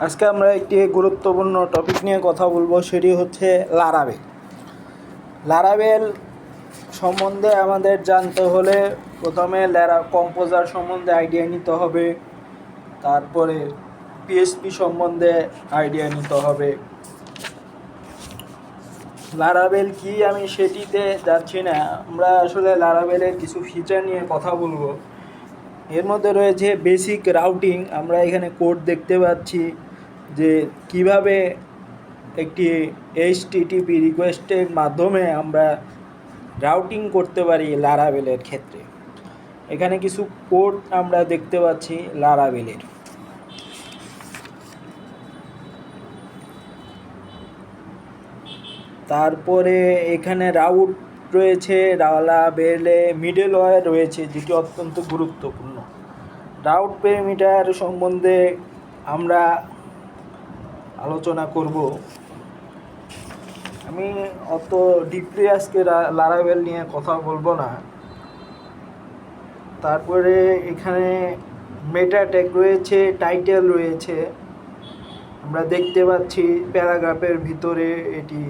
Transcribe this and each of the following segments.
আজকে আমরা একটি গুরুত্বপূর্ণ টপিক নিয়ে কথা বলবো, সেটি হচ্ছে লারাভেল। লারাভেল সম্বন্ধে আমাদের জানতে হলে প্রথমে কম্পোজার সম্বন্ধে আইডিয়া নিতে হবে, তারপরে পিএসপি সম্বন্ধে আইডিয়া নিতে হবে। লারাভেল কি আমি সেটিতে যাচ্ছি না, আমরা আসলে লারাভেলের কিছু ফিচার নিয়ে কথা বলবো। এর মধ্যে রয়েছে বেসিক রাউটিং। আমরা এখানে কোড দেখতে পাচ্ছি যে কিভাবে একটি HTTP রিকোয়েস্টের মাধ্যমে আমরা রাউটিং করতে পারি লারাভেলের ক্ষেত্রে। এখানে কিছু কোড আমরা দেখতে পাচ্ছি লারাভেলের। তারপরে এখানে রাউট রয়েছে, লারাভেলে মিডলওয়্যার রয়েছে, যেটি অত্যন্ত গুরুত্বপূর্ণ। রাউট প্যারামিটার সম্বন্ধে আমরা আলোচনা করব। আমি অত ডিপলি আজকে লারাভেল নিয়ে কথা বলবো না। তারপরে এখানে মেটা ট্যাগ রয়েছে, টাইটেল রয়েছে, আমরা দেখতে পাচ্ছি প্যারাগ্রাফের ভিতরে এটি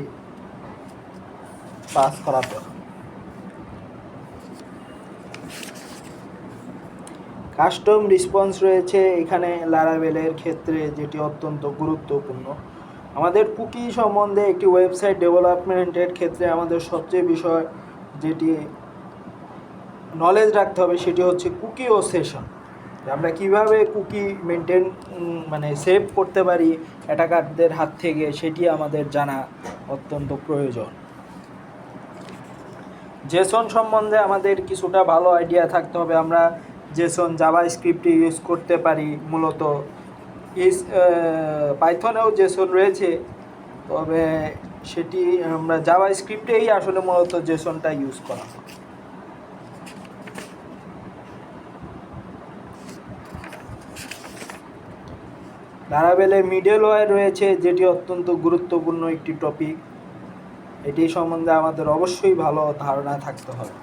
পাস করা পড়া। কাস্টম রেসপন্স রয়েছে এখানে লারাভেলের ক্ষেত্রে, যেটি অত্যন্ত গুরুত্বপূর্ণ। আমাদের কুকি সম্বন্ধে একটি ওয়েবসাইট ডেভেলপমেন্টের ক্ষেত্রে আমাদের সবচেয়ে বিষয় যেটি নলেজ রাখতে হবে সেটি হচ্ছে কুকি ও সেশন। আমরা কিভাবে কুকি মেনটেন সেভ করতে পারি অ্যাটাকারদের হাত থেকে, সেটি আমাদের জানা অত্যন্ত প্রয়োজন। জেসন সম্বন্ধে আমাদের কিছুটা ভালো আইডিয়া থাকতে হবে। আমরা জেসন জাভাস্ক্রিপ্টে ইউজ করতে পারি, মূলত পাইথনেও জেসন রয়েছে, তবে সেটি আমরা জাভাস্ক্রিপ্টেই আসলে মূলত জেসনটা ইউজ করা হয়। লারাভেলে মিডলওয়্যার রয়েছে, যেটি অত্যন্ত গুরুত্বপূর্ণ একটি টপিক। এটি সম্বন্ধে আমাদের অবশ্যই ভালো ধারণা থাকতে হবে।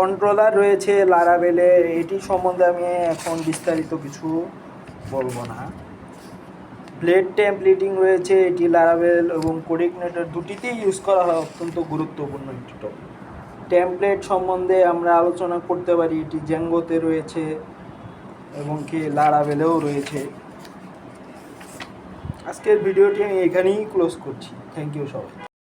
কন্ট্রোলার রয়েছে লারাভেলে, এটি সম্বন্ধে আমি এখন বিস্তারিত কিছু বলবো না। ব্লেড টেমপ্লেটিং রয়েছে, এটি লারাভেল এবং কোঅর্ডিনেটর দুটিতেই ইউজ করা হয়, অত্যন্ত গুরুত্বপূর্ণ একটি টপিক। টেমপ্লেট সম্বন্ধে আমরা আলোচনা করতে পারি, এটি জ্যাঙ্গোতে রয়েছে এবং কি লারাভেলেও রয়েছে। আজকের ভিডিওটি আমি এখানেই ক্লোজ করছি। থ্যাংক ইউ সবাই।